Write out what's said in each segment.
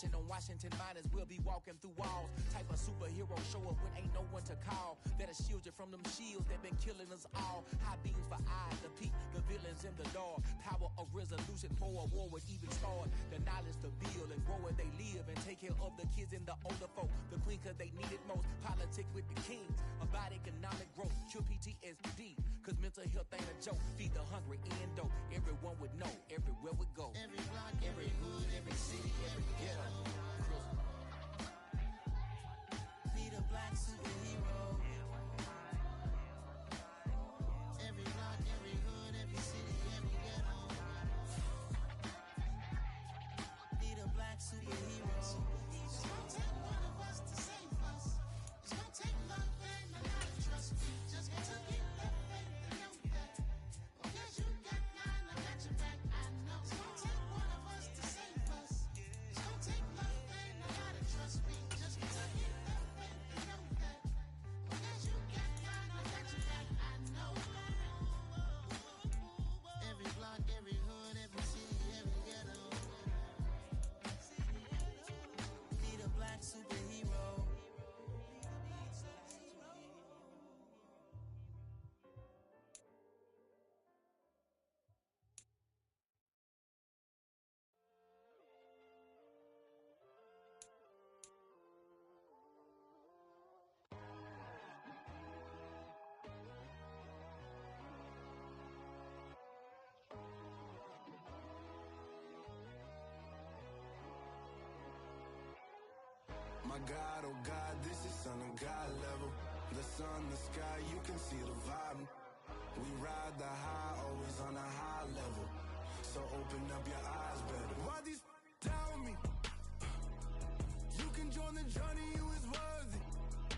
Marching on Washington miners, we'll be walking through walls. Type of superhero show up when ain't no one to call. That'll shield you from them shields that been killing us all. High beams for eyes to peek the villains in the dark. Power of resolution for a war would even start. The knowledge to build and grow where they live and take care of the kids and the older folk. The queen cause they need it most. Politic with the kings. About economic growth. Cure PTSD. Cause mental health ain't a joke. Feed the hungry and dope. Everyone would know. Everywhere we go. Every block, every hood, every city, every ghetto. Need a black superhero. Every block, every hood, every city, every ghetto. Need a black superhero. It's gonna take one of us to save us. It's gonna take love and a lot of trust. Just to get that faith and know that. Yes, you got mine, I got your back. I know. It's gonna take one of us to save us. It's gonna take love and a lot of trust. Just to get that faith and know that. Yes, you got mine, I got your back. I know. Every block, every hood, every city, every ghetto. Need a black superhero. My God, oh God, this is Son of God level. The sun, the sky, you can see the vibe. We ride the high, always on a high level. So open up your eyes better. Why these tell me? You can join the journey, you is worthy.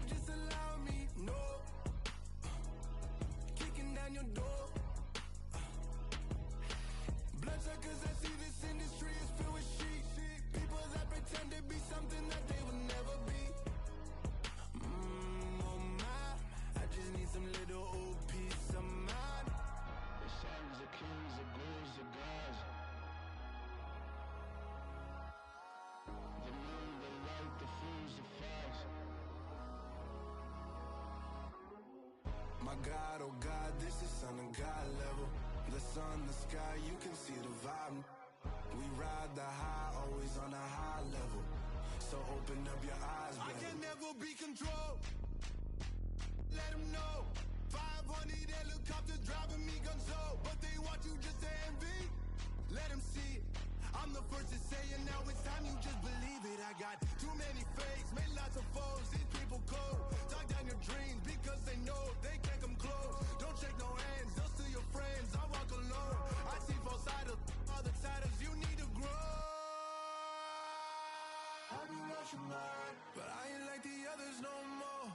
Just allow me, no. Kicking down your door. Bloodsuckers, I see this industry is filled with sheep. People that pretend to be something that they will never be. Oh my, I just need some little old peace of mind. The sons of kings, the gurus, the gods. The moon, the light, the fools, the facts. My God, oh God, this is Son of God level. The sun, the sky, you can see the vibe. We ride the high, always on a high level. So open up your eyes, baby. I can never be controlled. Let them know. 500 helicopters driving me gonzo. But they want you just to envy. Let them see it. I'm the first to say it, now it's time you just believe it. I got too many fakes, made lots of foes. These people cold. Talk down your dreams because they know they can't come close. Don't shake no hands, they'll steal your friends. I walk alone. I see both sides of all the titles you need to grow. I be watching mine, but I ain't like the others no more.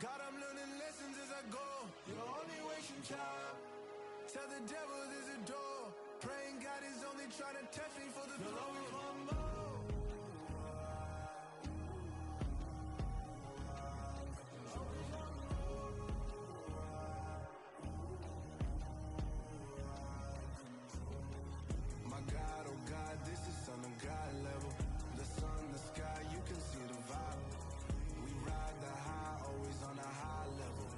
God, I'm learning lessons as I go. You're only wasting time. Tell the devil there's a door. Praying God is only trying to touch me for the throne. You'll always want more. My God, oh God, this is Son of God level. The sun, the sky, you can see the vibe. We ride the high, always on a high level.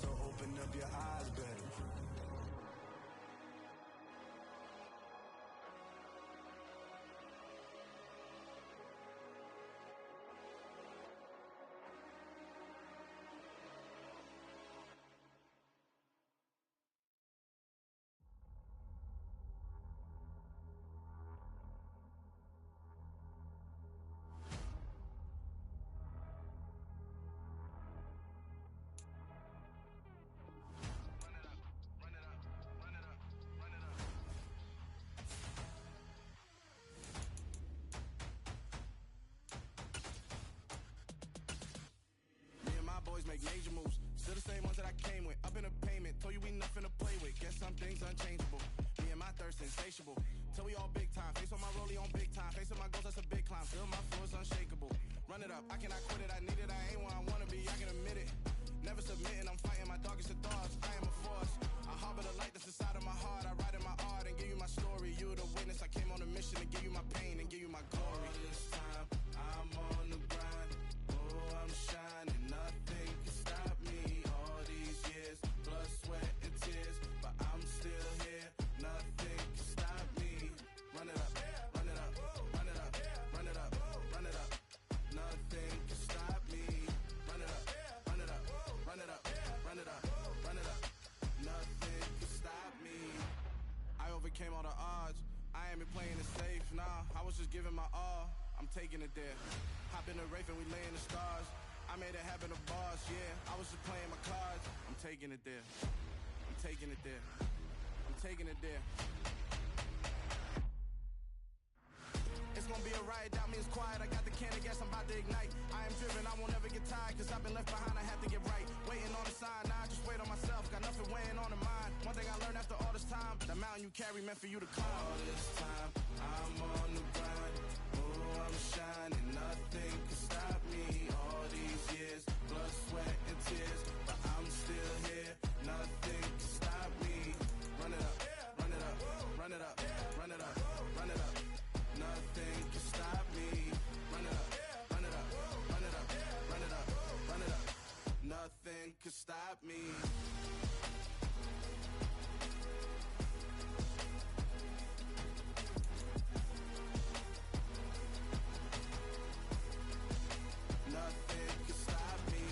So open up your eyes better. Make major moves, still the same ones that I came with. Up in a payment, told you we nothing to play with. Guess some things unchangeable. Me and my thirst insatiable. Till we all big time. Face on my rollie on big time. Face on my goals, that's a big climb. Still my flow is unshakable. Run it up, I cannot quit it. I need it, I ain't where I wanna be. I can admit it. Never submitting, I'm fighting my darkest of thoughts. I am a force. I harbor the light that's inside of my heart. I write in my art and give you my story. You the witness. I came on a mission to give you my pain and give you my glory. All this time, just giving my all, I'm taking it there. Hop in the Wraith and we lay in the stars. I made it happen to bars, yeah. I was just playing my cards. I'm taking it there. I'm taking it there. I'm taking it there. It's gonna be a riot, doubt me it's quiet. I got the can of gas, I'm about to ignite. I am driven, I won't ever get tired, cause I've been left behind, I have to get right. Waiting on the sign, now I just wait on myself. Got nothing weighing on the mind. One thing I learned after all this time, the mountain you carry meant for you to climb. All this time, I'm on the grind. Oh, I'm shining, nothing can stop me. All these years, blood, sweat, and tears, but I'm still here. Nothing can stop me. Run it up, run it up, run it up, run it up, run it up. Nothing can stop me. Run it up, run it up, run it up, run it up, run it up. Nothing can stop me. Nothing can stop me.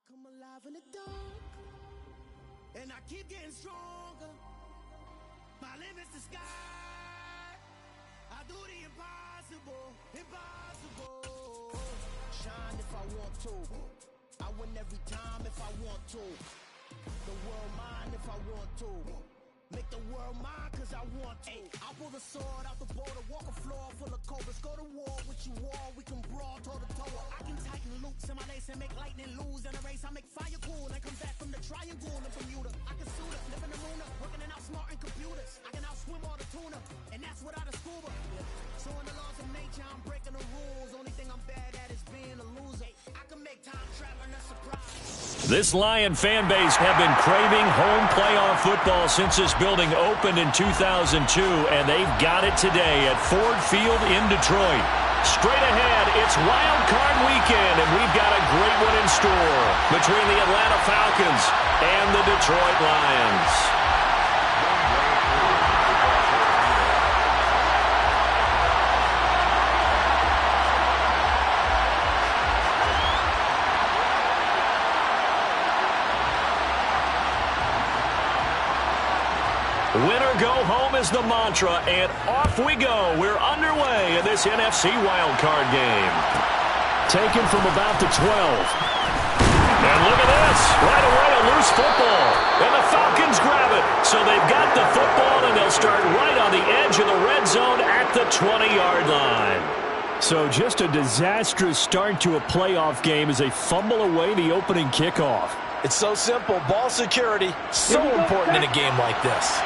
Come alive in the dark, and I keep getting stronger. My limit's the sky. I do the impossible, impossible. Shine if I want to. I win every time if I want to. The world mine if I want to. Make the world mine cause I want to. I'll pull the sword out the border, walk a floor full of cobras. Go to war with you all, we can brawl toe to toe. I can tighten loops in my lace and make lightning lose in a race. I make fire cool and come back from the triangle in Bermuda. I can suit up, live in the moon, working and outsmarting computers. I can outswim all the tuna, and that's without a scuba. So in the laws of nature, I'm breaking the rules. Only thing I'm bad at is being a loser. I can make time traveling a surprise. This Lion fan base have been craving home playoff football since this building opened in 2002, and they've got it today at Ford Field in Detroit. Straight ahead, it's Wild Card Weekend, and we've got a great one in store between the Atlanta Falcons and the Detroit Lions. Winner go home is the mantra, and off we go. We're underway in this NFC wildcard game. Taken from about the 12. And look at this. Right away, a loose football. And the Falcons grab it. So they've got the football, and they'll start right on the edge of the red zone at the 20-yard line. So just a disastrous start to a playoff game as they fumble away the opening kickoff. It's so simple. Ball security, so important in a game like this.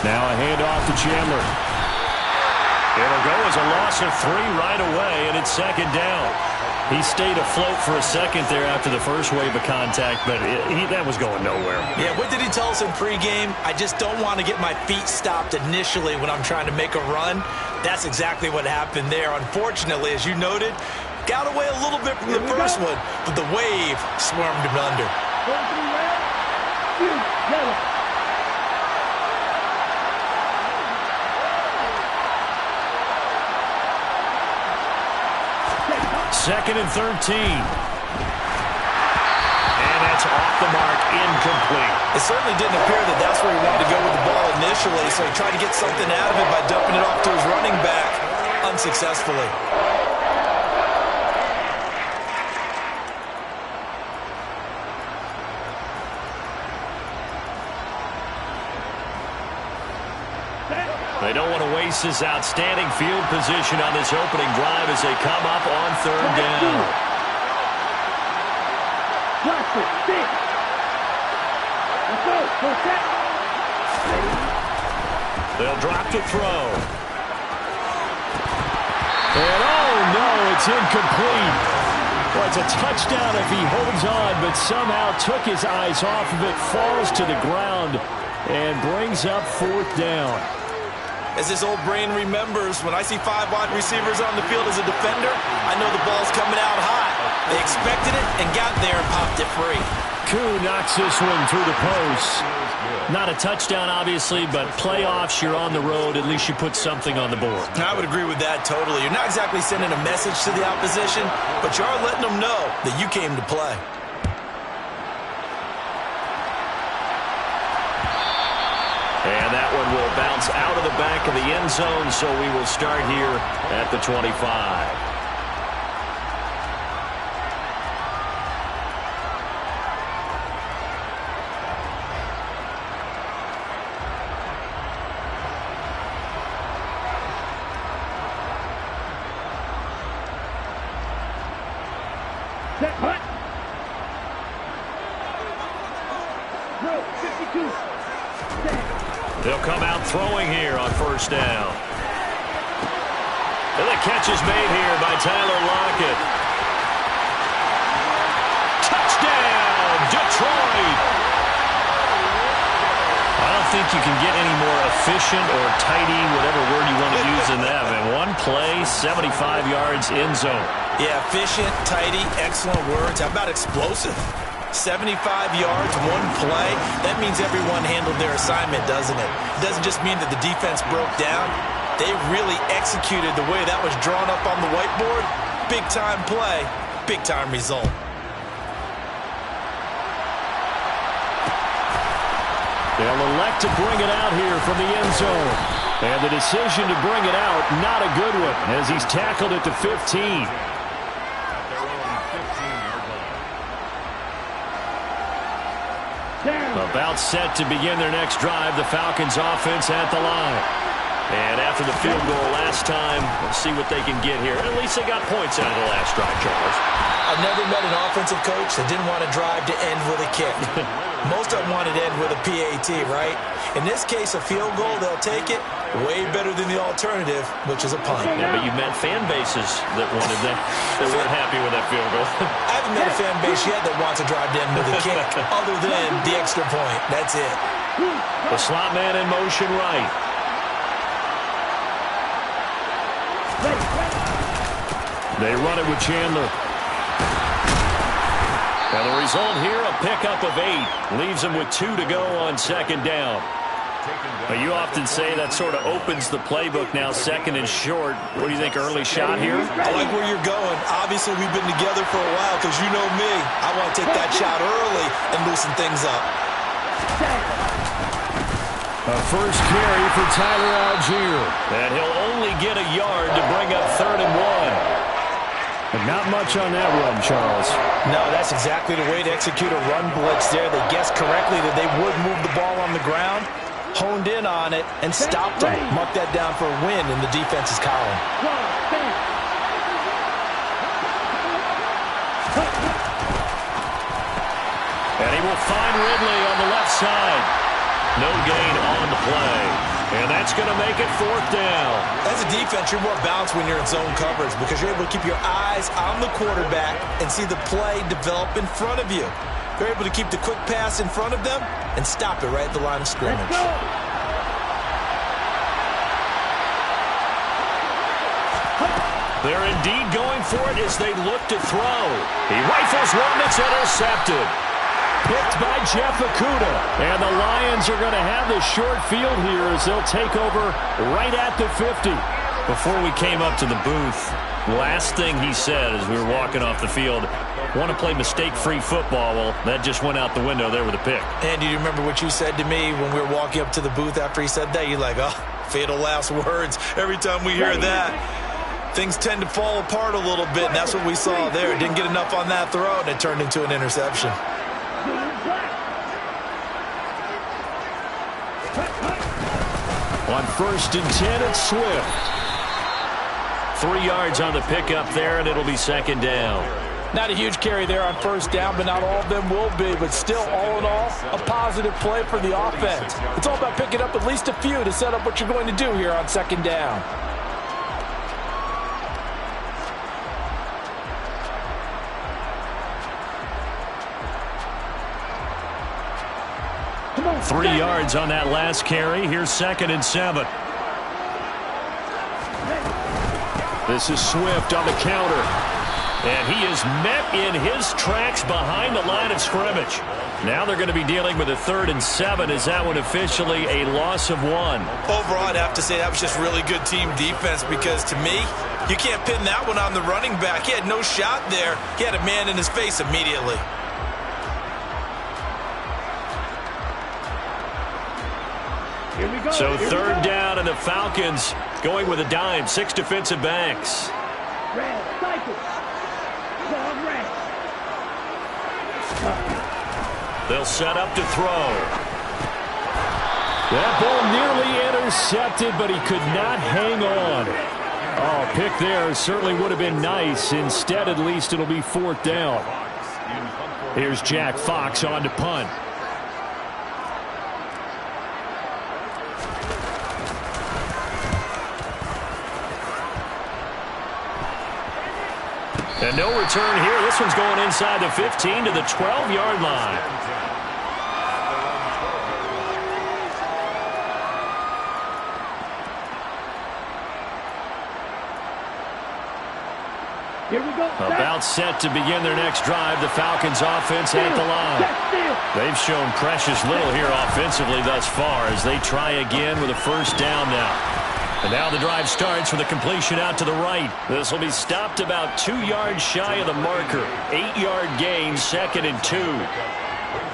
Now a handoff to Chandler. It'll go as a loss of 3 right away, and it's second down. He stayed afloat for a second there after the first wave of contact, but that was going nowhere. Yeah, what did he tell us in pregame? I just don't want to get my feet stopped initially when I'm trying to make a run. That's exactly what happened there. Unfortunately, as you noted, got away a little bit from the first one, but the wave swarmed him under. Second and 13. And that's off the mark, incomplete. It certainly didn't appear that that's where he wanted to go with the ball initially, so he tried to get something out of it by dumping it off to his running back unsuccessfully. They don't want to waste this outstanding field position on this opening drive as they come up on third down. They'll drop to throw. And oh no, it's incomplete. Well, it's a touchdown if he holds on, but somehow took his eyes off of it, falls to the ground, and brings up fourth down. As this old brain remembers, when I see 5 wide receivers on the field as a defender, I know the ball's coming out hot. They expected it and got there and popped it free. Koo knocks this one through the post. Not a touchdown, obviously, but playoffs, you're on the road. At least you put something on the board. I would agree with that totally. You're not exactly sending a message to the opposition, but you are letting them know that you came to play. And that one will bounce out of the back of the end zone, so we will start here at the 25. They'll come out throwing here on first down. And the catch is made here by Tyler Lockett. Touchdown, Detroit! I don't think you can get any more efficient or tidy, whatever word you want to use in that. And one play, 75 yards in zone. Yeah, efficient, tidy, excellent words. How about explosive? 75 yards, one play. That means everyone handled their assignment, doesn't it? It doesn't just mean that the defense broke down. They really executed the way that was drawn up on the whiteboard. Big-time play, big-time result. They'll elect to bring it out here from the end zone. And the decision to bring it out, not a good one, as he's tackled at the 15. About set to begin their next drive, the Falcons offense at the line. And after the field goal last time, we'll see what they can get here. At least they got points out of the last drive, Charles. I've never met an offensive coach that didn't want to drive to end with a kick. Most of them wanted to end with a PAT, right? In this case, a field goal, they'll take it. Way better than the alternative, which is a punt. Yeah, but you met fan bases that wanted that. They weren't happy with that field goal. I haven't met a fan base yet that wants to drive to end with a kick, other than the extra point. That's it. The slot man in motion right. They run it with Chandler. And the result here, a pickup of 8. Leaves them with 2 to go on second down. But you often say that sort of opens the playbook now, second and short. What do you think, early shot here? I like where you're going. Obviously, we've been together for a while because you know me. I want to take that shot early and loosen things up. A first carry for Tyler Algier. And he'll only get a yard to bring up 3rd and 1. But not much on that run, Charles. No, that's exactly the way to execute a run blitz there. They guessed correctly that they would move the ball on the ground. Honed in on it and stopped them. Mark that down for a win in the defense's column. And he will find Ridley on the left side. No gain on the play. And that's going to make it 4th down. As a defense, you're more balanced when you're in zone coverage because you're able to keep your eyes on the quarterback and see the play develop in front of you. You're able to keep the quick pass in front of them and stop it right at the line of scrimmage. They're indeed going for it as they look to throw. He rifles one that's intercepted. Picked by Jeff Okudah. And the Lions are going to have the short field here as they'll take over right at the 50. Before we came up to the booth, last thing he said as we were walking off the field, want to play mistake-free football. Well, that just went out the window there with a pick. And do you remember what you said to me when we were walking up to the booth after he said that? You're like, oh, fatal last words. Every time we hear that, things tend to fall apart a little bit, and that's what we saw there. It didn't get enough on that throw, and it turned into an interception. On 1st and 10, it's Swift. 3 yards on the pickup there, and it'll be 2nd down. Not a huge carry there on 1st down, but not all of them will be. But still, all in all, a positive play for the offense. It's all about picking up at least a few to set up what you're going to do here on 2nd down. Come on, 3 yards on that last carry. Here's 2nd and 7. This is Swift on the counter. And he is met in his tracks behind the line of scrimmage. Now they're going to be dealing with a 3rd and 7. Is that one officially a loss of 1? Overall, I'd have to say that was just really good team defense because, to me, you can't pin that one on the running back. He had no shot there. He had a man in his face immediately. Here we go. So 3rd down, and the Falcons going with a dime. 6 defensive backs. Red, cycle. Red. They'll set up to throw. That ball nearly intercepted, but he could not hang on. Oh, pick there certainly would have been nice. Instead, at least it'll be 4th down. Here's Jack Fox on to punt. And no return here. This one's going inside the 15 to the 12-yard line. Here we go. About set to begin their next drive. The Falcons offense at the line. They've shown precious little here offensively thus far as they try again with a 1st down now. And now the drive starts with a completion out to the right. This will be stopped about 2 yards shy of the marker. 8-yard gain, 2nd and 2.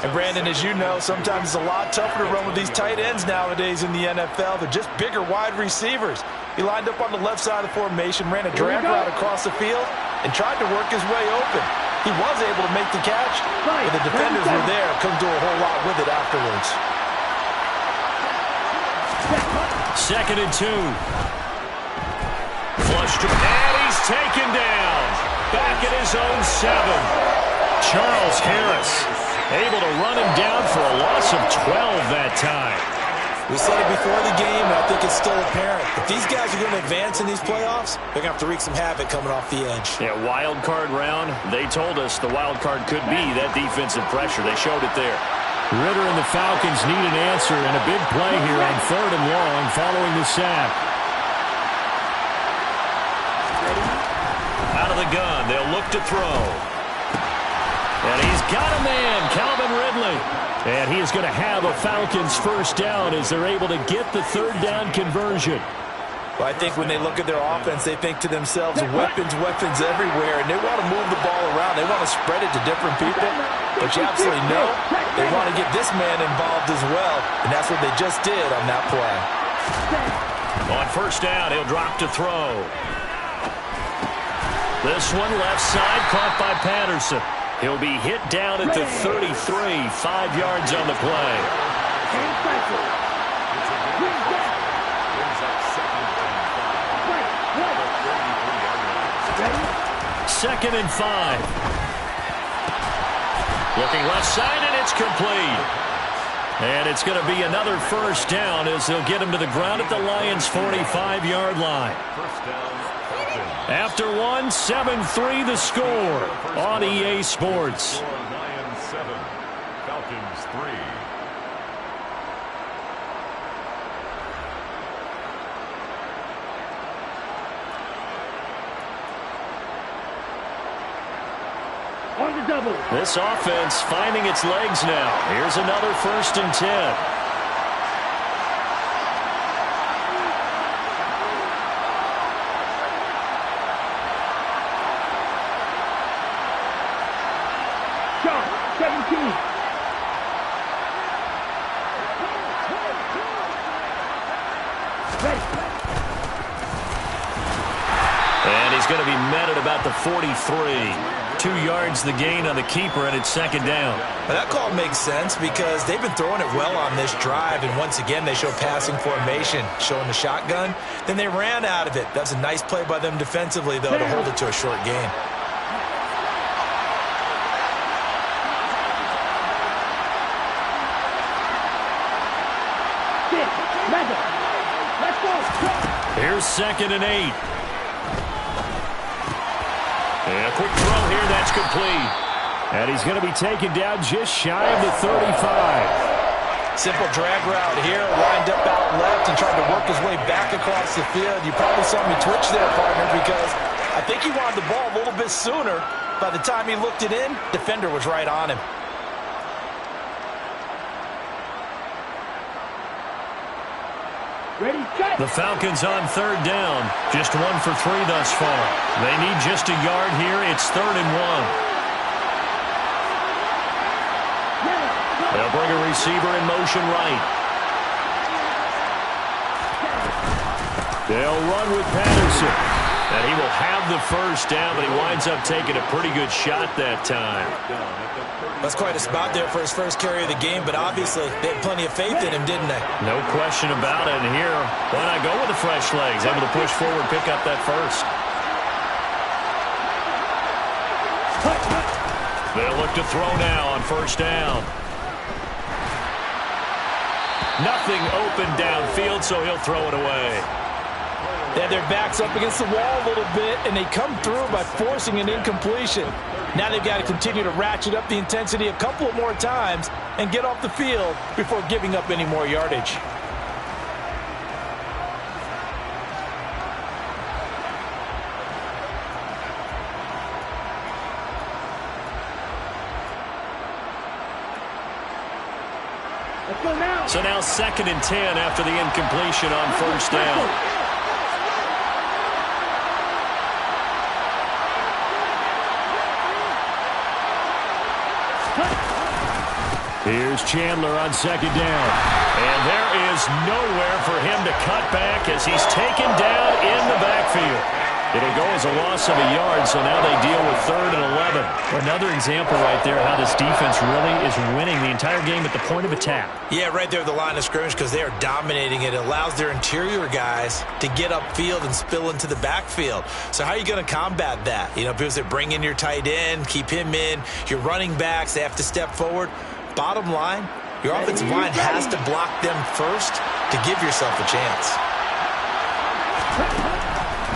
And Brandon, as you know, sometimes it's a lot tougher to run with these tight ends nowadays in the NFL. They're just bigger wide receivers. He lined up on the left side of the formation, ran a drag route across the field, and tried to work his way open. He was able to make the catch, but the defenders were there. Couldn't do a whole lot with it afterwards. 2nd and 2. Flush to, and he's taken down. Back at his own 7. Charles Harris able to run him down for a loss of 12 that time. We said it before the game, and I think it's still apparent. If these guys are going to advance in these playoffs, they're going to have to wreak some havoc coming off the edge. Yeah, wild card round. They told us the wild card could be that defensive pressure. They showed it there. Ritter and the Falcons need an answer, and a big play here on 3rd and long following the sack. Out of the gun, they'll look to throw. And he's got a man, Calvin Ridley. And he is going to have a Falcons 1st down as they're able to get the 3rd down conversion. Well, I think when they look at their offense, they think to themselves, weapons everywhere, and they want to move the ball around. They want to spread it to different people. But you absolutely know they want to get this man involved as well, and that's what they just did on that play. On 1st down, he'll drop to throw. This one left side, caught by Patterson. He'll be hit down at the 33, 5 yards on the play. 2nd and 5. Looking left side, and it's complete. And it's going to be another 1st down as they'll get him to the ground at the Lions' 45-yard line. After 1, 7-3 the score on EA Sports. 9-7, Falcons 3. On the double. This offense finding its legs now. Here's another 1st and 10. And he's going to be met at about the 43. 2 yards the gain on the keeper, and it's 2nd down. Well, that call makes sense because they've been throwing it well on this drive, and once again they show passing formation, showing the shotgun. Then they ran out of it. That's a nice play by them defensively, though, to hold it to a short gain. Here's 2nd and 8. And a quick throw here, that's complete. And he's going to be taken down just shy of the 35. Simple drag route here, lined up out left and tried to work his way back across the field. You probably saw me twitch there, partner, because I think he wanted the ball a little bit sooner. By the time he looked it in, defender was right on him. Ready, set. The Falcons on third down. Just 1 for 3 thus far. They need just a yard here. It's 3rd and 1. They'll bring a receiver in motion right. They'll run with Patterson. And he will have the first down, but he winds up taking a pretty good shot that time. That's quite a spot there for his first carry of the game, but obviously they had plenty of faith in him, didn't they? No question about it. And here, why not go with the fresh legs? Able to push forward, pick up that first. They'll look to throw now on first down. Nothing open downfield, so he'll throw it away. They have their backs up against the wall a little bit, and they come through by forcing an incompletion. Now they've got to continue to ratchet up the intensity a couple of more times and get off the field before giving up any more yardage. Let's go now. So now 2nd and 10 after the incompletion on first down. Here's Chandler on 2nd down. And there is nowhere for him to cut back as he's taken down in the backfield. It'll go as a loss of a yard, so now they deal with 3rd and 11. Another example right there how this defense really is winning the entire game at the point of attack. Yeah, right there at the line of scrimmage because they are dominating it. It allows their interior guys to get upfield and spill into the backfield. So how are you going to combat that? You know, because they bring in your tight end, keep him in. Your running backs, they have to step forward. Bottom line, your offensive line has to block them first to give yourself a chance.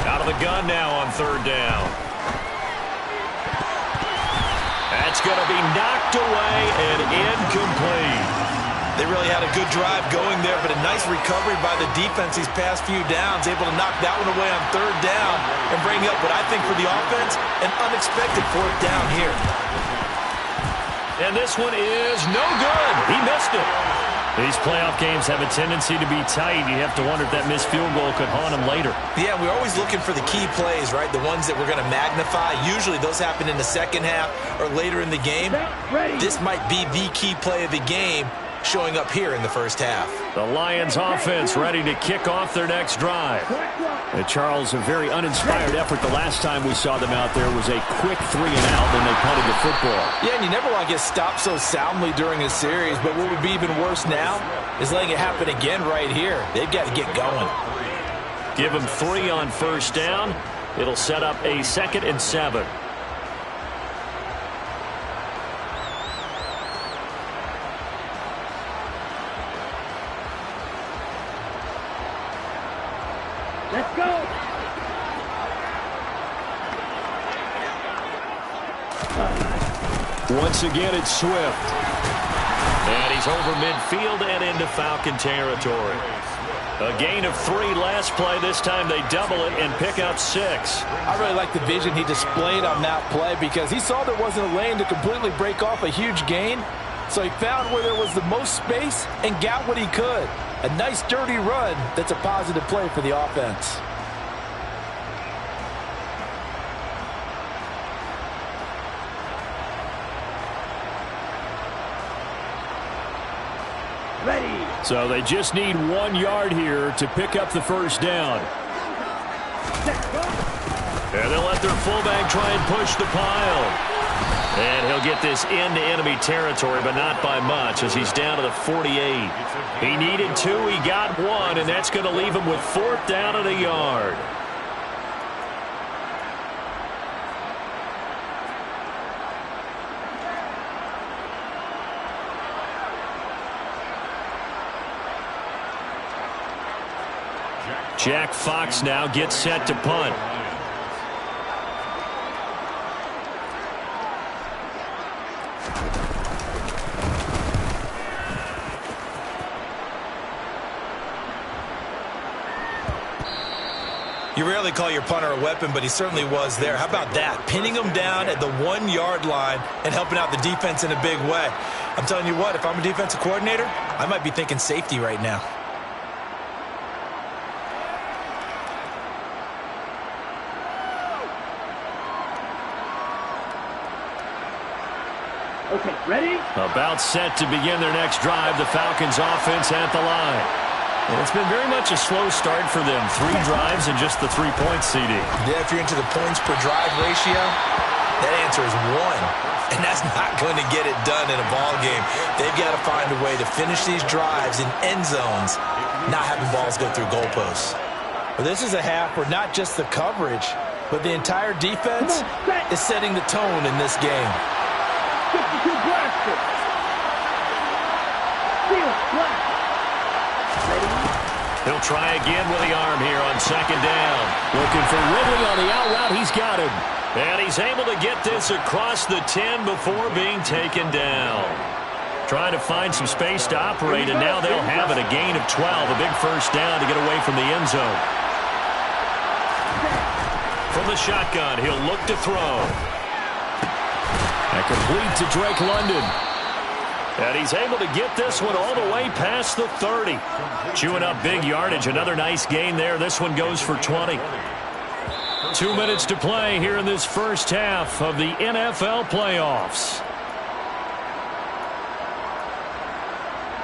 Out of the gun now on 3rd down. That's going to be knocked away and incomplete. They really had a good drive going there, but a nice recovery by the defense these past few downs, able to knock that one away on 3rd down and bring up what I think for the offense, an unexpected 4th down here. And this one is no good. He missed it. These playoff games have a tendency to be tight. You have to wonder if that missed field goal could haunt him later. Yeah, we're always looking for the key plays, right? The ones that we're going to magnify. Usually those happen in the second half or later in the game. This might be the key play of the game showing up here in the first half. The Lions offense ready to kick off their next drive. Charles, a very uninspired effort the last time we saw them out there was a quick 3-and-out when they punted the football. Yeah, and you never want to get stopped so soundly during a series, but what would be even worse now is letting it happen again right here. They've got to get going. Give them 3 on first down. It'll set up a 2nd and 7. Let's go. Once again, it's Swift. And he's over midfield and into Falcon territory. A gain of 3 last play. This time they double it and pick up 6. I really like the vision he displayed on that play because he saw there wasn't a lane to completely break off a huge gain. So he found where there was the most space and got what he could. A nice dirty run that's a positive play for the offense. Ready. So they just need 1 yard here to pick up the first down. And they'll let their fullback try and push the pile. And he'll get this into enemy territory, but not by much as he's down to the 48. He needed 2, he got 1, and that's going to leave him with 4th down and a yard. Jack Fox now gets set to punt. You rarely call your punter a weapon, but he certainly was there. How about that? Pinning him down at the 1-yard line and helping out the defense in a big way. I'm telling you what, if I'm a defensive coordinator, I might be thinking safety right now. Okay, ready? About set to begin their next drive. The Falcons offense at the line. And it's been very much a slow start for them. 3 drives and just the 3 points, CD. Yeah, if you're into the points per drive ratio, that answer is 1. And that's not going to get it done in a ball game. They've got to find a way to finish these drives in end zones, not having balls go through goalposts. Well, this is a half where not just the coverage, but the entire defense is setting the tone in this game. 52 blaster. Steal, blast. He'll try again with the arm here on second down. Looking for Ridley on the out route. He's got him. And he's able to get this across the 10 before being taken down. Trying to find some space to operate, and now they'll have it. A gain of 12. A big first down to get away from the end zone. From the shotgun, he'll look to throw. And complete to Drake London. And he's able to get this one all the way past the 30. Chewing up big yardage. Another nice gain there. This one goes for 20. 2 minutes to play here in this first half of the NFL playoffs.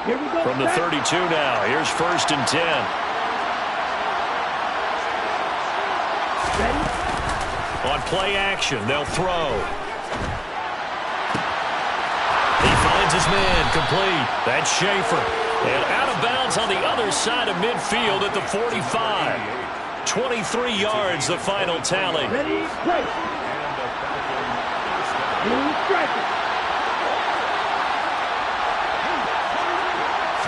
Here we go. From the 32 now. Here's 1st and 10. Ready? On play action, they'll throw. His man complete. That's Schaefer. And out of bounds on the other side of midfield at the 45. 23 yards, the final tally. Ready, play. Blue striker.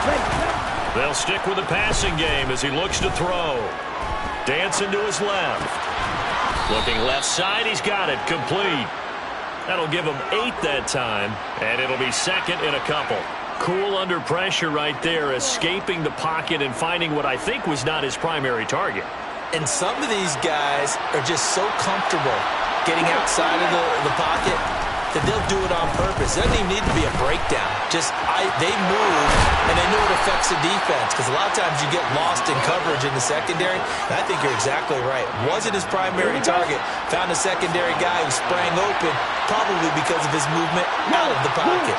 Ready. They'll stick with the passing game as he looks to throw. Dancing to his left. Looking left side, he's got it. Complete. That'll give him 8 that time, and it'll be second in a couple. Cool under pressure right there, escaping the pocket and finding what I think was not his primary target. And some of these guys are just so comfortable getting outside of the pocket that they'll do it on purpose. It doesn't even need to be a breakdown. Just they move, and they know it affects the defense, because a lot of times you get lost in coverage in the secondary, and I think you're exactly right. Wasn't his primary target. Found a secondary guy who sprang open, probably because of his movement out of the pocket.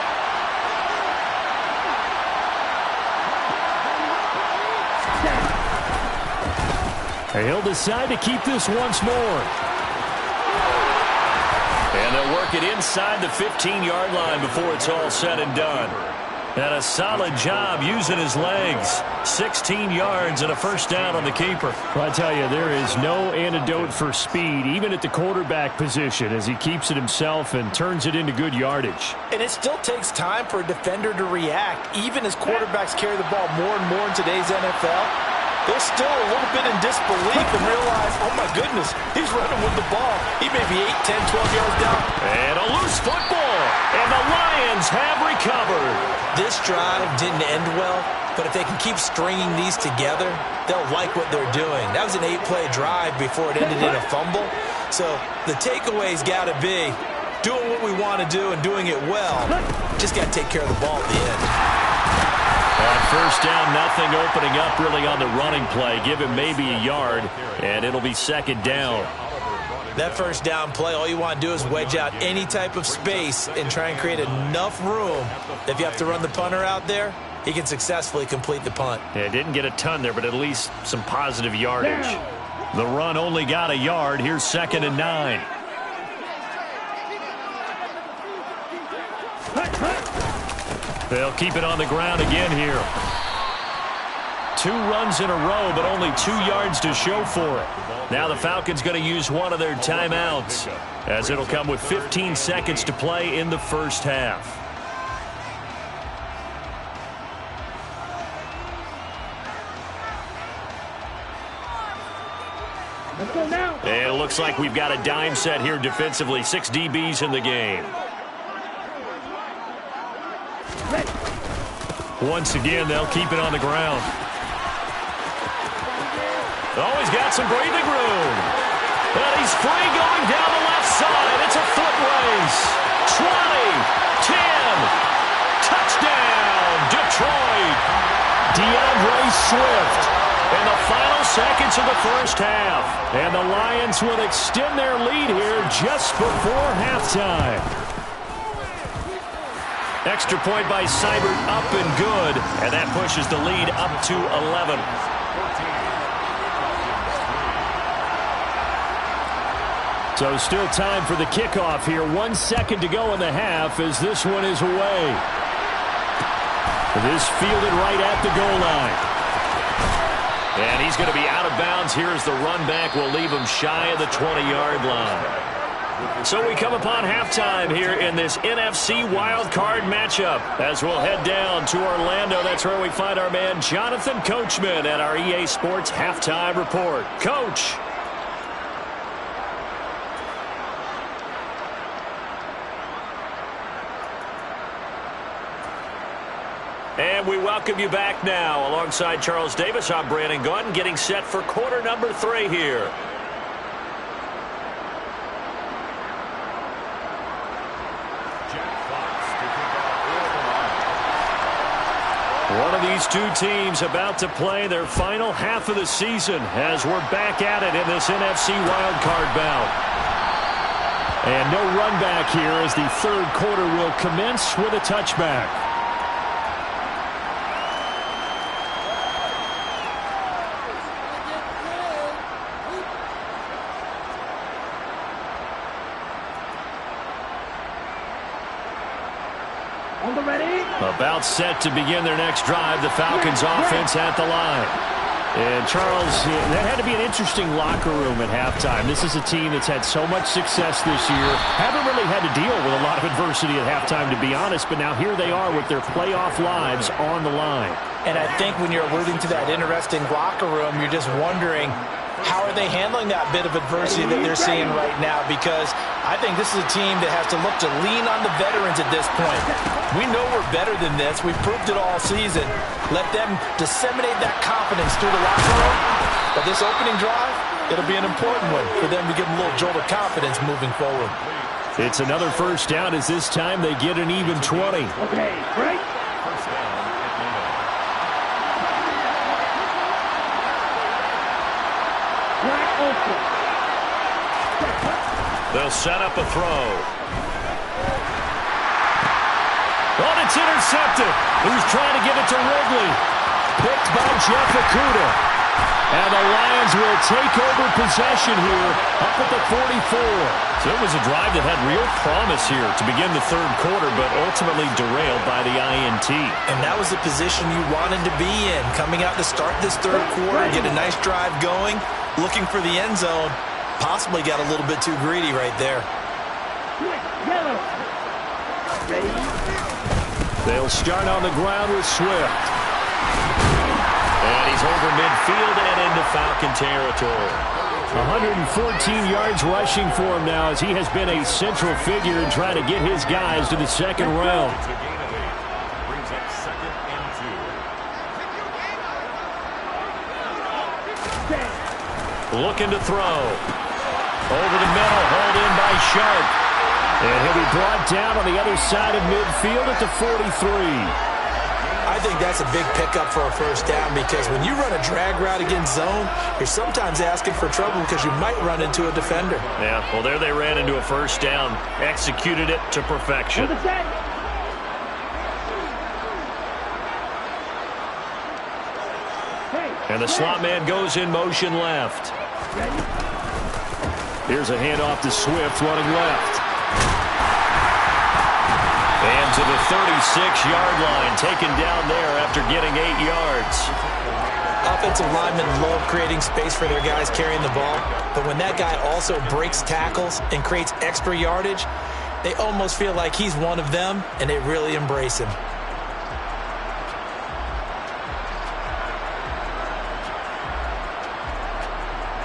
He'll decide to keep this once more. And they'll work it inside the 15-yard line before it's all said and done. And a solid job using his legs. 16 yards and a first down on the keeper. Well, I tell you, there is no antidote for speed, even at the quarterback position, as he keeps it himself and turns it into good yardage. And it still takes time for a defender to react. Even as quarterbacks carry the ball more and more in today's NFL, they're still a little bit in disbelief and realize, oh my goodness, he's running with the ball. He may be 8, 10, 12 yards down. And a loose football. And the Lions have recovered. This drive didn't end well, but if they can keep stringing these together, they'll like what they're doing. That was an 8-play drive before it ended in a fumble. So the takeaway's got to be doing what we want to do and doing it well. Just got to take care of the ball at the end. On first down, nothing opening up really on the running play. Give him maybe a yard, and it'll be second down. That first down play, all you want to do is wedge out any type of space and try and create enough room. If you have to run the punter out there, he can successfully complete the punt. Yeah, didn't get a ton there, but at least some positive yardage. The run only got a yard. Here's 2nd and 9. They'll keep it on the ground again here. 2 runs in a row, but only 2 yards to show for it. Now the Falcons going to use one of their timeouts, as it'll come with 15 seconds to play in the first half. Let's go now. And it looks like we've got a dime set here defensively. 6 DBs in the game. Once again, they'll keep it on the ground. Oh, he's got some breathing room. And he's free going down the left side. It's a foot race. 20, 10, touchdown, Detroit. DeAndre Swift in the final seconds of the first half. And the Lions will extend their lead here just before halftime. Extra point by Seibert, up and good. And that pushes the lead up to 11. So still time for the kickoff here. 1 second to go in the half as this one is away. This fielded right at the goal line. And he's going to be out of bounds here as the run back will leave him shy of the 20-yard line. So we come upon halftime here in this NFC wildcard matchup. As we'll head down to Orlando, that's where we find our man Jonathan Coachman at our EA Sports Halftime Report. Coach. And we welcome you back now. Alongside Charles Davis, I'm Brandon Gunn, getting set for quarter number 3 here. One of these two teams about to play their final half of the season as we're back at it in this NFC wildcard bout. And no run back here as the third quarter will commence with a touchback. About set to begin their next drive, the Falcons offense at the line. And Charles, that had to be an interesting locker room at halftime. This is a team that's had so much success this year. Haven't really had to deal with a lot of adversity at halftime, to be honest, but now here they are with their playoff lives on the line. And I think when you're alluding to that interesting locker room, you're just wondering, how are they handling that bit of adversity that they're seeing right now? Because I think this is a team that has to look to lean on the veterans at this point. We know we're better than this. We've proved it all season. Let them disseminate that confidence through the locker room. But this opening drive, it'll be an important one for them to give them a little jolt of confidence moving forward. It's another first down as this time they get an even 20. Okay, right? They'll set up a throw. Oh, it's intercepted. Who's trying to give it to Ridley? Picked by Jeff Okudah. And the Lions will take over possession here up at the 44. So it was a drive that had real promise here to begin the third quarter, but ultimately derailed by the INT. And that was the position you wanted to be in. Coming out to start this third quarter, get a nice drive going, looking for the end zone. Possibly got a little bit too greedy right there. They'll start on the ground with Swift. And he's over midfield and into Falcon territory. 114 yards rushing for him now as he has been a central figure in trying to get his guys to the second round. Looking to throw. Over the middle, hauled in by Sharp. And he'll be brought down on the other side of midfield at the 43. I think that's a big pickup for a first down because when you run a drag route against zone, you're sometimes asking for trouble because you might run into a defender. Yeah, well, there they ran into a first down. Executed it to perfection. And the slot man goes in motion left. Here's a handoff to Swift running left. And to the 36-yard line, taken down there after getting 8 yards. Offensive linemen love creating space for their guys carrying the ball, but when that guy also breaks tackles and creates extra yardage, they almost feel like he's one of them, and they really embrace him.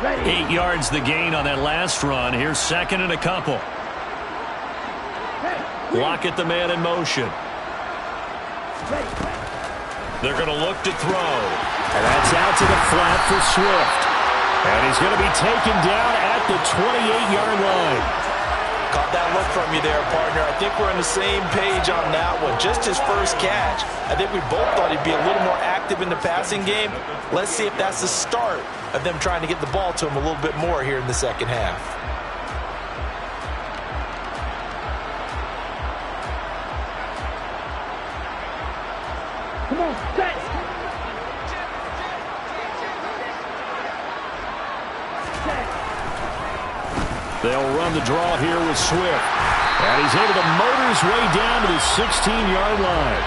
Ready. 8 yards the gain on that last run. Here's second and a couple. Lockett the man in motion. They're going to look to throw. And that's out to the flat for Swift. And he's going to be taken down at the 28-yard line. Caught that look from you there, partner. I think we're on the same page on that one. Just his first catch. I think we both thought he'd be a little more active in the passing game. Let's see if that's the start of them trying to get the ball to him a little bit more here in the second half. Come on, set. They'll run the draw here with Swift. And he's able to motor his way down to the 16-yard line.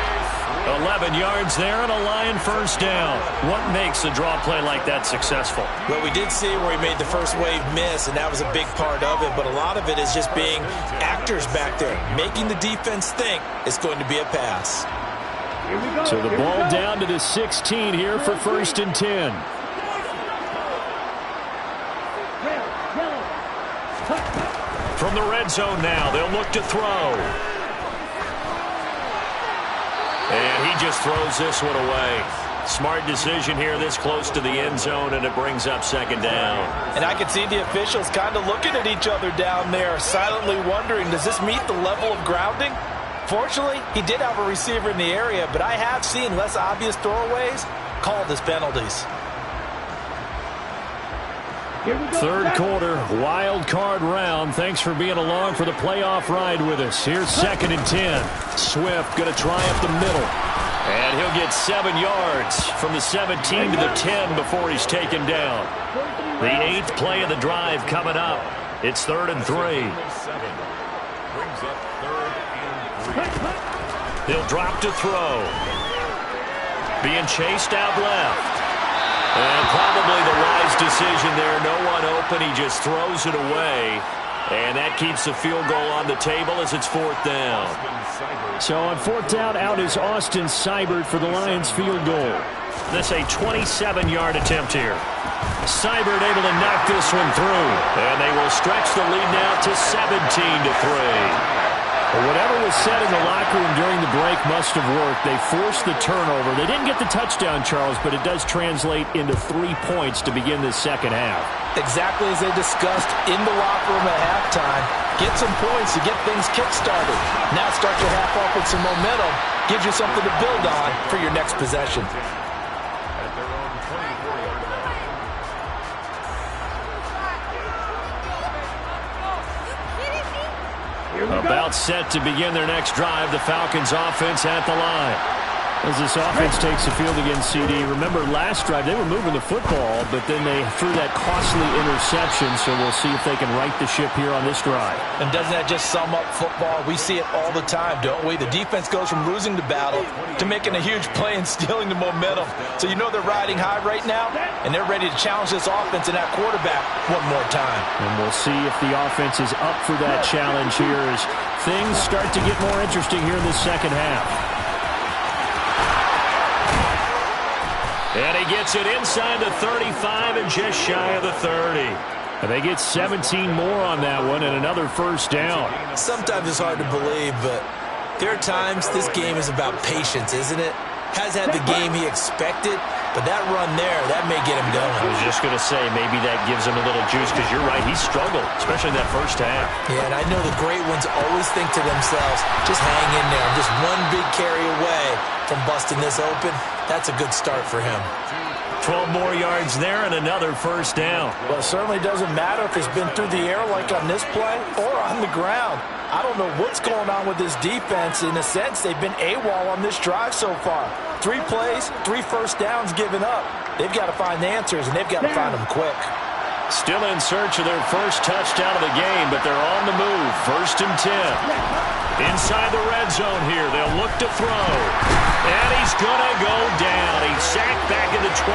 11 yards there and a Lion first down. What makes a draw play like that successful? Well, we did see where he made the first wave miss, and that was a big part of it. But a lot of it is just being actors back there, making the defense think it's going to be a pass. So the ball down to the 16 here for 1st and 10. From the red zone now, they'll look to throw. And he just throws this one away. Smart decision here this close to the end zone, and it brings up 2nd down. And I can see the officials kind of looking at each other down there, silently wondering, does this meet the level of grounding? Fortunately, he did have a receiver in the area, but I have seen less obvious throwaways called as penalties. 3rd quarter, wild card round. Thanks for being along for the playoff ride with us. Here's 2nd and 10. Swift going to try up the middle. And he'll get 7 yards from the 17 to the 10 before he's taken down. The 8th play of the drive coming up. It's 3rd and 3. He'll drop to throw. Being chased out left. And probably the wise decision there. No one open. He just throws it away. And that keeps the field goal on the table as it's 4th down. So on 4th down, out is Austin Seibert for the Lions field goal. This a 27-yard attempt here. Seibert able to knock this one through. And they will stretch the lead now to 17-3. Whatever was said in the locker room during the break must have worked. They forced the turnover. They didn't get the touchdown, Charles, but it does translate into 3 points to begin this second half. Exactly as they discussed in the locker room at halftime. Get some points to get things kick-started. Now start your half off with some momentum. Gives you something to build on for your next possession. About set to begin their next drive, the Falcons offense at the line. As this offense takes the field against CD, remember last drive they were moving the football, but then they threw that costly interception, so we'll see if they can right the ship here on this drive. And doesn't that just sum up football? We see it all the time, don't we? The defense goes from losing the battle to making a huge play and stealing the momentum. So you know they're riding high right now, and they're ready to challenge this offense and that quarterback one more time. And we'll see if the offense is up for that challenge here as things start to get more interesting here in the second half. And he gets it inside the 35 and just shy of the 30. And they get 17 more on that one and another first down. Sometimes it's hard to believe, but there are times this game is about patience, isn't it? Has had the game he expected, but that run there, that may get him going. I was just going to say, maybe that gives him a little juice because you're right, he struggled, especially in that first half. Yeah, and I know the great ones always think to themselves, just hang in there. I'm just one big carry away from busting this open. That's a good start for him. 12 more yards there and another first down. Well, it certainly doesn't matter if it's been through the air like on this play or on the ground. I don't know what's going on with this defense. In a sense, they've been AWOL on this drive so far. 3 plays, 3 first downs given up. They've got to find the answers, and they've got to find them quick. Still in search of their first touchdown of the game, but they're on the move. 1st and 10. Inside the red zone here, they'll look to throw. And he's going to go down. He's sacked back at the 24.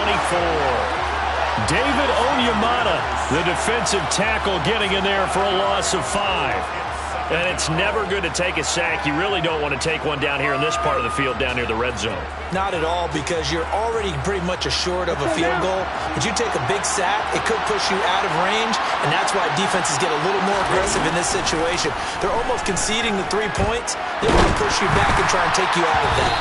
David Onyemata, the defensive tackle, getting in there for a loss of 5. And it's never good to take a sack. You really don't want to take one down here in this part of the field, down near the red zone. Not at all, because you're already pretty much assured of a field goal. But you take a big sack, it could push you out of range, and that's why defenses get a little more aggressive in this situation. They're almost conceding the 3 points. They want to push you back and try and take you out of that.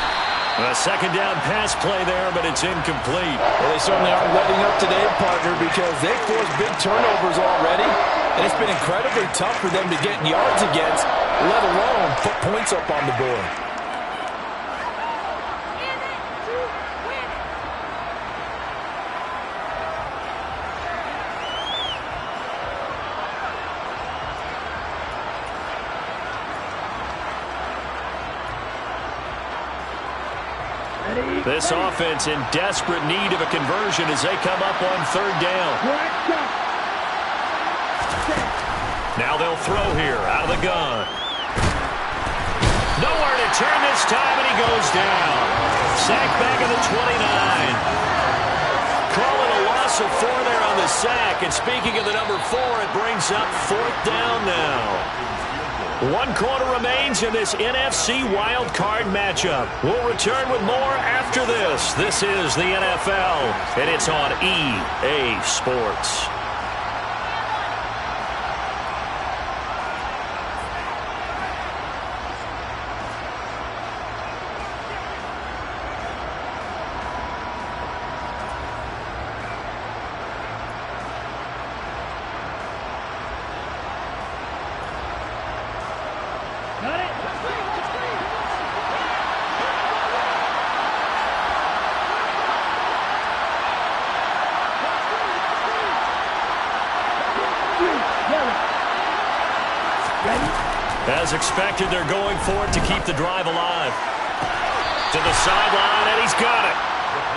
A second down pass play there, but it's incomplete. Well, they certainly aren't letting up today, partner, because they've forced big turnovers already, and it's been incredibly tough for them to get yards against, let alone put points up on the board. This offense in desperate need of a conversion as they come up on third down. Now they'll throw here out of the gun. Nowhere to turn this time, and he goes down. Sack back at the 29. Calling a loss of 4 there on the sack. And speaking of the number 4, it brings up fourth down now. 1 quarter remains in this NFC Wild Card matchup. We'll return with more after this. This is the NFL, and it's on EA Sports. As expected, they're going for it to keep the drive alive. To the sideline, and he's got it.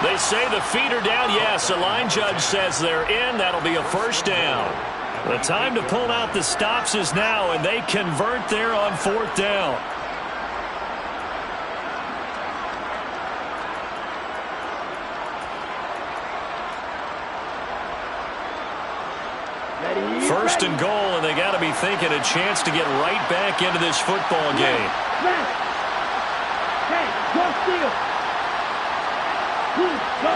They say the feet are down. Yes, the line judge says they're in. That'll be a first down. The time to pull out the stops is now, and they convert there on fourth down. First and goal, and they got to be thinking a chance to get right back into this football game. Hey, go steal. Go.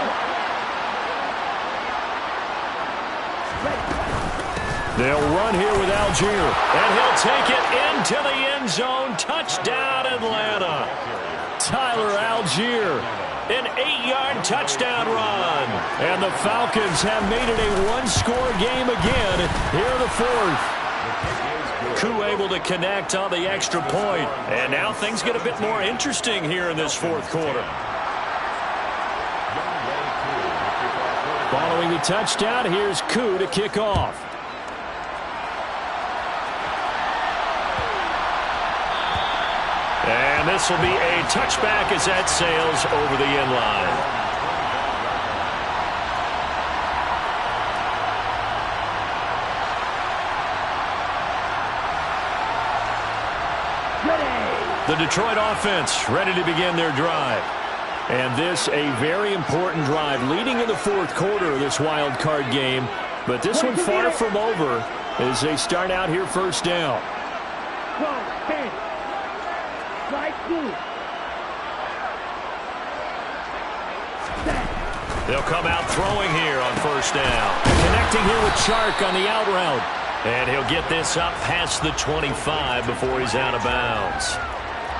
They'll run here with Algier, and he'll take it into the end zone. Touchdown, Atlanta. Tyler Algier, an 8-yard touchdown run. And the Falcons have made it a one-score game again here in the fourth. Koo able to connect on the extra point. And now things get a bit more interesting here in this fourth quarter. Following the touchdown, here's Koo to kick off. And this will be a touchback as that sails over the end line. The Detroit offense ready to begin their drive. And this a very important drive leading in the fourth quarter of this wild card game. But this one far from over as they start out here first down. They'll come out throwing here on first down. Connecting here with Chark on the out route. And he'll get this up past the 25 before he's out of bounds.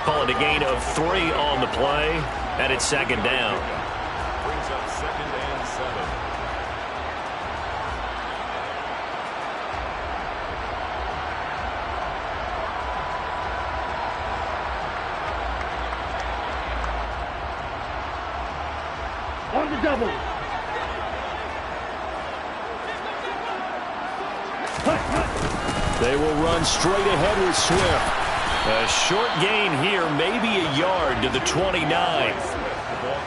Call it a gain of 3 on the play, and it's second down. Brings up 2nd and 7. On the double. They will run straight ahead with Swift. A short gain here, maybe a yard to the 29.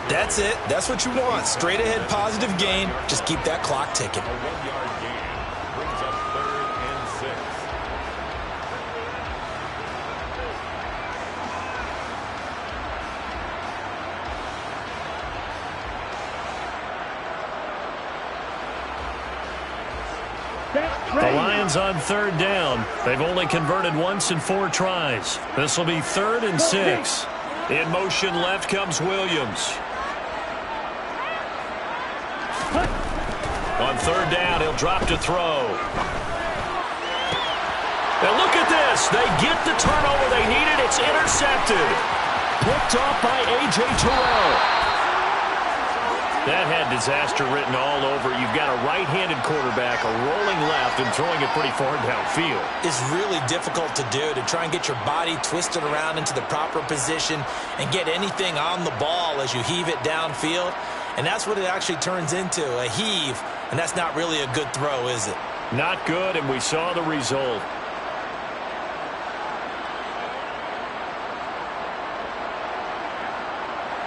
That's it. That's what you want. Straight ahead positive gain. Just keep that clock ticking. A 1-yard gain brings up 3rd and 6. The Lions on third down. They've only converted once in 4 tries. This will be 3rd and 6. In motion left comes Williams. On third down, he'll drop to throw. And look at this. They get the turnover they needed. It's intercepted. picked off by A.J. Terrell. That had disaster written all over. You've got a right-handed quarterback, a rolling left, and throwing it pretty far downfield. It's really difficult to do, to try and get your body twisted around into the proper position and get anything on the ball as you heave it downfield. And that's what it actually turns into, a heave. And that's not really a good throw, is it? Not good, and we saw the result.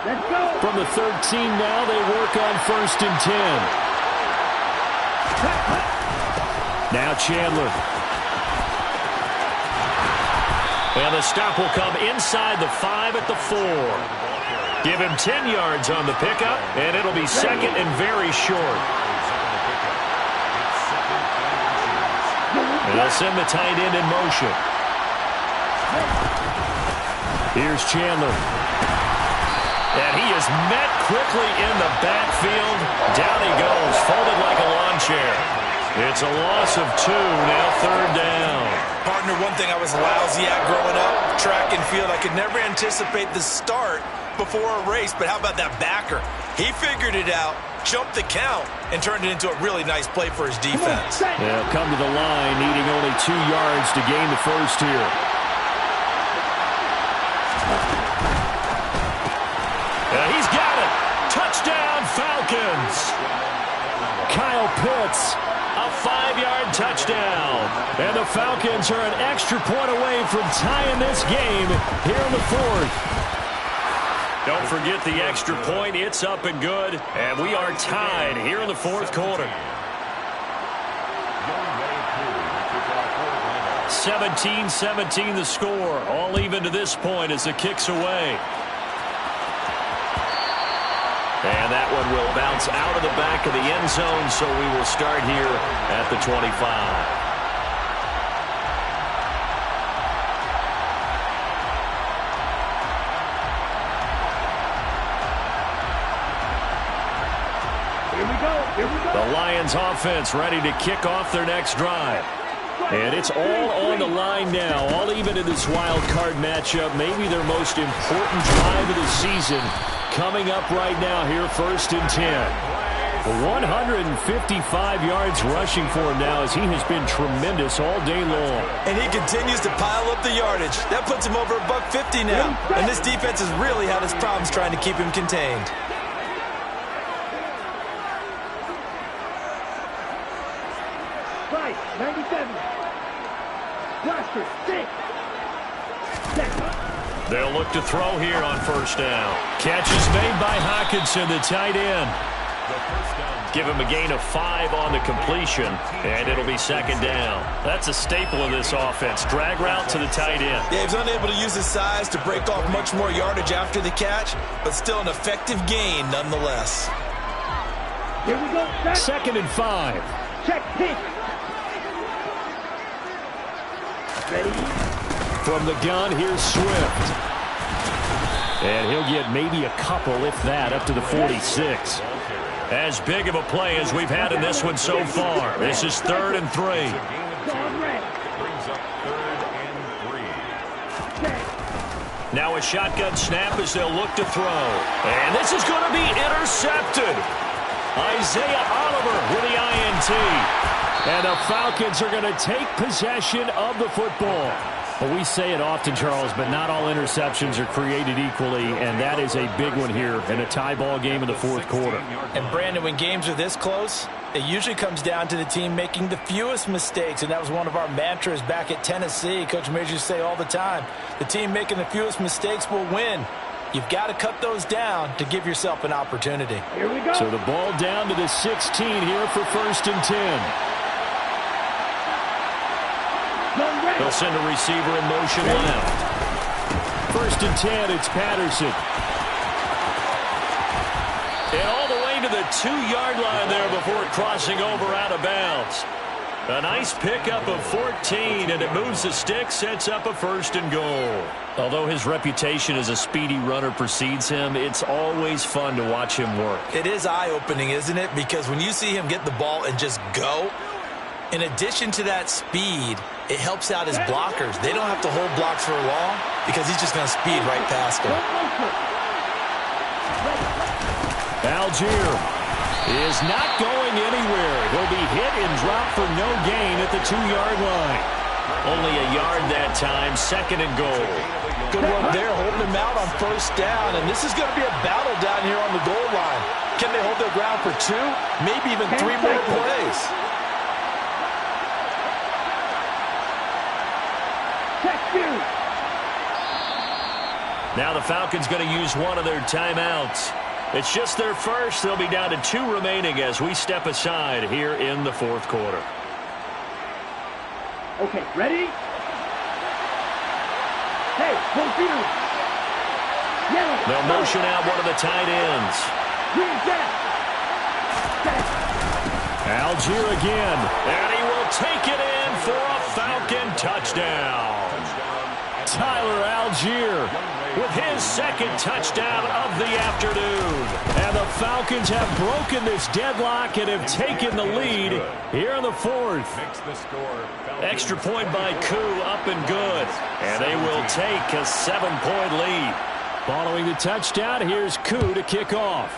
Let's go. From the 13 now, they work on 1st and 10. Now Chandler. And the stop will come inside the 5 at the 4. Give him 10 yards on the pickup, and it'll be 2nd and very short. And they'll send the tight end in motion. Here's Chandler. And he is met quickly in the backfield. Down he goes, folded like a lawn chair. It's a loss of 2, now 3rd down. Partner, one thing I was lousy at growing up, track and field, I could never anticipate the start before a race, but how about that backer? He figured it out, jumped the count, and turned it into a really nice play for his defense. They'll come to the line, needing only 2 yards to gain the first here. He's got it. Touchdown, Falcons. Kyle Pitts, a 5-yard touchdown. And the Falcons are an extra point away from tying this game here in the 4th. Don't forget the extra point. It's up and good. And we are tied here in the 4th quarter. 17-17 the score. All even to this point as the kick's away. And that one will bounce out of the back of the end zone, so we will start here at the 25. Here we go. Here we go. The Lions offense ready to kick off their next drive. And it's all on the line now, all even in this wild card matchup. Maybe their most important drive of the season coming up right now here, 1st and 10. 155 yards rushing for him now as he has been tremendous all day long. And he continues to pile up the yardage. That puts him over $150 now. And this defense has really had its problems trying to keep him contained. Right, 97. Blaster, 6. They'll look to throw here on 1st down. Catch is made by Hockenson, the tight end. Give him a gain of 5 on the completion, and it'll be 2nd down. That's a staple of this offense. Drag route to the tight end. Yeah, he's unable to use his size to break off much more yardage after the catch, but still an effective gain nonetheless. Here we go. 2nd and 5. Check pitch. Ready? From the gun, here's Swift. And he'll get maybe a couple, if that, up to the 46. As big of a play as we've had in this one so far. This is 3rd and 3. Brings up 3rd and 3. Now a shotgun snap as they'll look to throw. And this is going to be intercepted. Isaiah Oliver with the INT. And the Falcons are going to take possession of the football. Well, we say it often, Charles, but not all interceptions are created equally, and that is a big one here in a tie ball game in the 4th quarter. And, Brandon, when games are this close, it usually comes down to the team making the fewest mistakes, and that was one of our mantras back at Tennessee. Coach Major used to say all the time, the team making the fewest mistakes will win. You've got to cut those down to give yourself an opportunity. Here we go. So the ball down to the 16 here for 1st and 10. They'll send a receiver in motion left. 1st and 10, it's Patterson. And all the way to the 2-yard line there before crossing over out of bounds. A nice pickup of 14, and it moves the stick, sets up a 1st and goal. Although his reputation as a speedy runner precedes him, it's always fun to watch him work. It is eye-opening, isn't it? Because when you see him get the ball and just go, In addition to that speed, it helps out his blockers. They don't have to hold blocks for long because he's just going to speed right past them. Algier is not going anywhere. He'll be hit and dropped for no gain at the 2-yard line. Only a yard that time, 2nd and goal. Good work there, holding him out on 1st down, and this is going to be a battle down here on the goal line. Can they hold their ground for 2, maybe even 3 more plays? Now the Falcons going to use one of their timeouts. It's just their first. They'll be down to 2 remaining as we step aside here in the 4th quarter. Okay, ready? Hey, full field. Yellow. They'll motion out one of the tight ends. Green set. Algier again, and he will take it in for a Falcon touchdown. Tyler Algier with his 2nd touchdown of the afternoon. And the Falcons have broken this deadlock and have taken the lead here in the 4th. Extra point by Koo, up and good. And they will take a 7-point lead. Following the touchdown, here's Koo to kick off.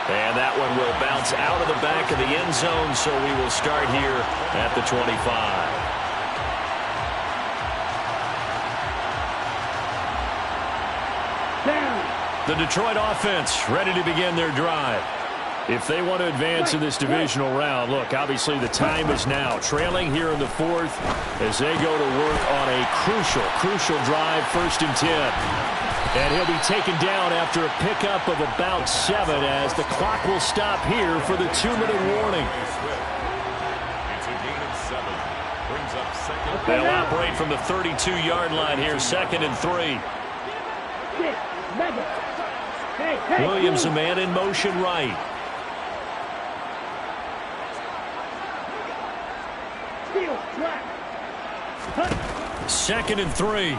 And that one will bounce out of the back of the end zone, so we will start here at the 25. The Detroit offense ready to begin their drive. If they want to advance in this divisional round, look, obviously the time is now. Trailing here in the 4th as they go to work on a crucial drive, 1st and 10. And he'll be taken down after a pickup of about 7 as the clock will stop here for the 2-minute warning. It's a gain of 7. Brings up 2nd. They'll operate from the 32-yard line here, 2nd and 3. Williams, a man in motion right. Second and 3.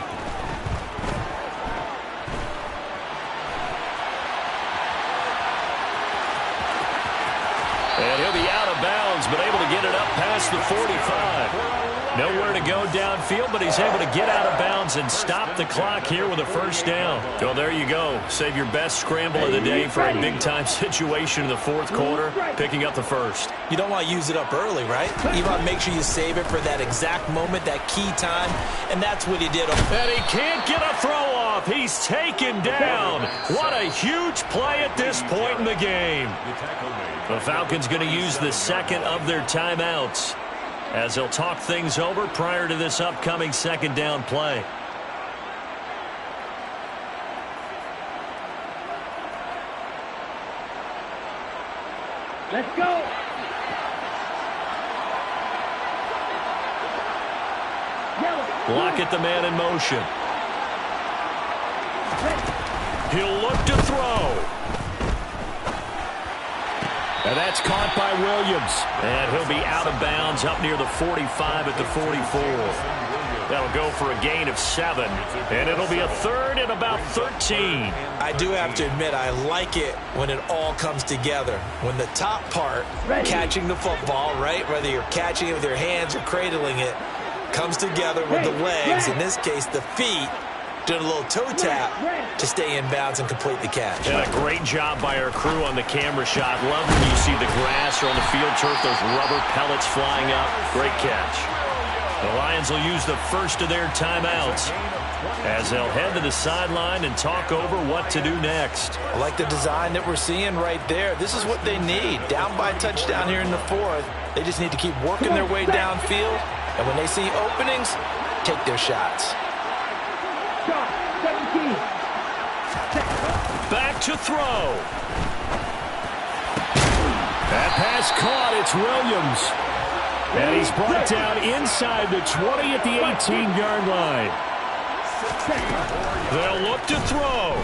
And he'll be out of bounds, but able to get it up past the 45. Nowhere to go downfield, but he's able to get out of bounds and stop the clock here with a 1st down. Well, there you go. Save your best scramble of the day for a big-time situation in the 4th quarter, picking up the 1st. You don't want to use it up early, right? You want to make sure you save it for that exact moment, that key time, and that's what he did. And he can't get a throw off. He's taken down. What a huge play at this point in the game. The Falcons going to use the 2nd of their timeouts as they'll talk things over prior to this upcoming 2nd down play. Let's go. Block at the man in motion. He'll look to throw. And that's caught by Williams. And he'll be out of bounds up near the 45 at the 44. That'll go for a gain of 7. And it'll be a 3rd and about 13. I do have to admit, I like it when it all comes together. When the top part, catching the football, right, whether you're catching it with your hands or cradling it, comes together with the legs, in this case the feet, doing a little toe tap to stay in bounds and complete the catch. And a great job by our crew on the camera shot. Love when you see the grass or on the field turf, those rubber pellets flying up. Great catch. The Lions will use the 1st of their timeouts as they'll head to the sideline and talk over what to do next. I like the design that we're seeing right there. This is what they need. Down by a touchdown here in the 4th. They just need to keep working their way downfield. And when they see openings, take their shots. Back to throw. That pass caught. It's Williams. And he's brought down inside the 20 at the 18-yard line. They'll look to throw.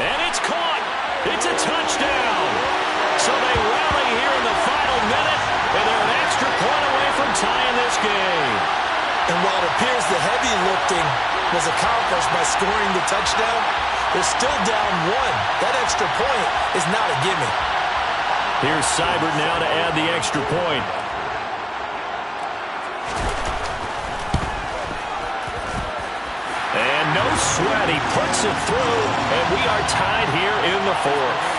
And it's caught. It's a touchdown. So they rally here in the final minute, and they're an extra point away from tying this game. And while it appears the heavy lifting was accomplished by scoring the touchdown, They're still down 1. That extra point is not a gimme. Here's Seibert now to add the extra point. And no sweat. He puts it through, and we are tied here in the 4th.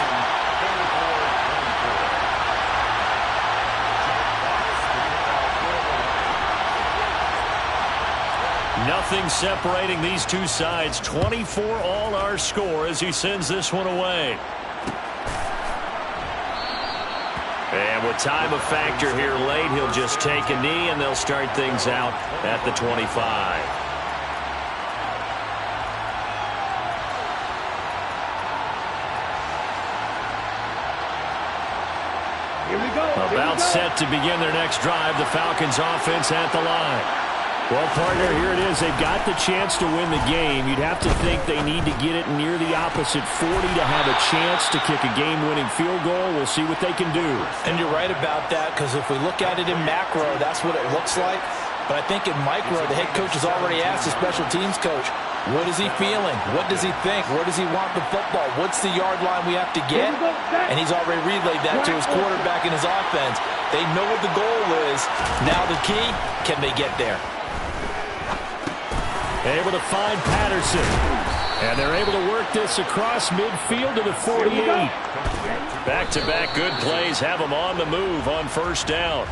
Nothing separating these two sides. 24 all our score as he sends this one away. And with time a factor here late, he'll just take a knee, and they'll start things out at the 25. Here we go. About set to begin their next drive. The Falcons offense at the line. Well, partner, here it is. They've got the chance to win the game. You'd have to think they need to get it near the opposite 40 to have a chance to kick a game-winning field goal. We'll see what they can do. And you're right about that, because if we look at it in macro, that's what it looks like. But I think in micro, the head coach has already asked the special teams coach, what is he feeling? What does he think? Where does he want the football? What's the yard line we have to get? And he's already relayed that to his quarterback and his offense. They know what the goal is. Now the key, can they get there? Able to find Patterson. And they're able to work this across midfield to the 48. Back-to-back good plays have them on the move on first down.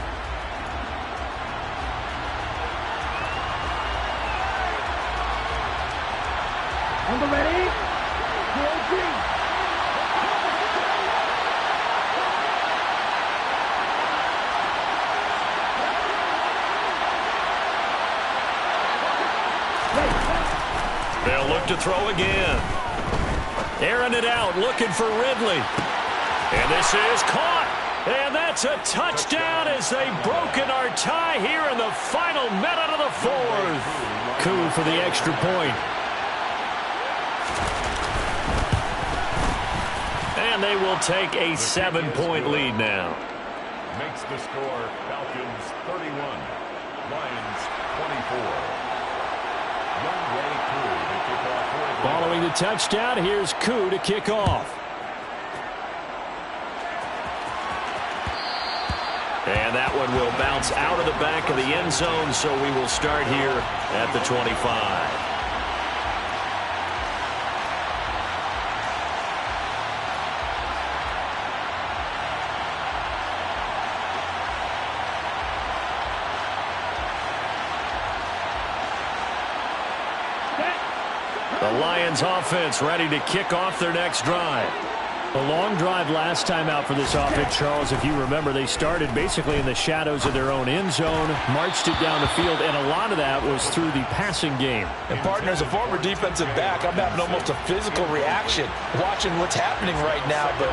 On the ready. They'll look to throw again. Airing it out, looking for Ridley. And this is caught. And that's a touchdown as they've broken our tie here in the final minute of the 4th. Coup for the extra point. And they will take a 7-point lead now. Makes the score Falcons 31, Lions 24. Following the touchdown, here's Koo to kick off. And that one will bounce out of the back of the end zone, so we will start here at the 25. The Lions offense ready to kick off their next drive. A long drive last time out for this offense, Charles. If you remember, they started basically in the shadows of their own end zone, marched it down the field, and a lot of that was through the passing game. And, partner, as a former defensive back, I'm having almost a physical reaction watching what's happening right now. But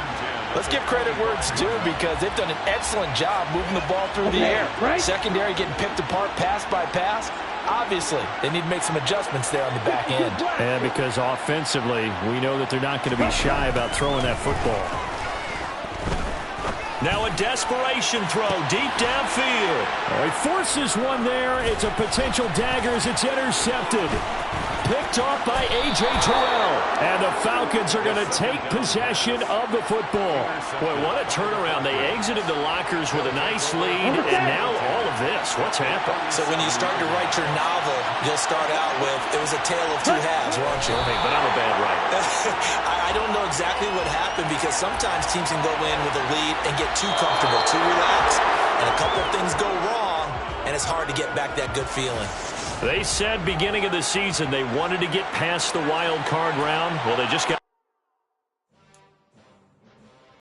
let's give credit where it's due, because they've done an excellent job moving the ball through the air. Secondary getting picked apart pass by pass. Obviously, they need to make some adjustments there on the back end. And because offensively, we know that they're not going to be shy about throwing that football. Now a desperation throw deep downfield. Oh, he forces one there. It's a potential dagger as it's intercepted. Picked off by A.J. Terrell. And the Falcons are going to take possession of the football. Boy, what a turnaround. They exited the lockers with a nice lead, and now all of this. What's happened? So when you start to write your novel, you'll start out with, it was a tale of two halves, won't you? Hey, but I'm a bad writer. I don't know exactly what happened, because sometimes teams can go in with a lead and get too comfortable, too relaxed, and a couple of things go wrong, and it's hard to get back that good feeling. They said beginning of the season they wanted to get past the wild card round. Well, they just got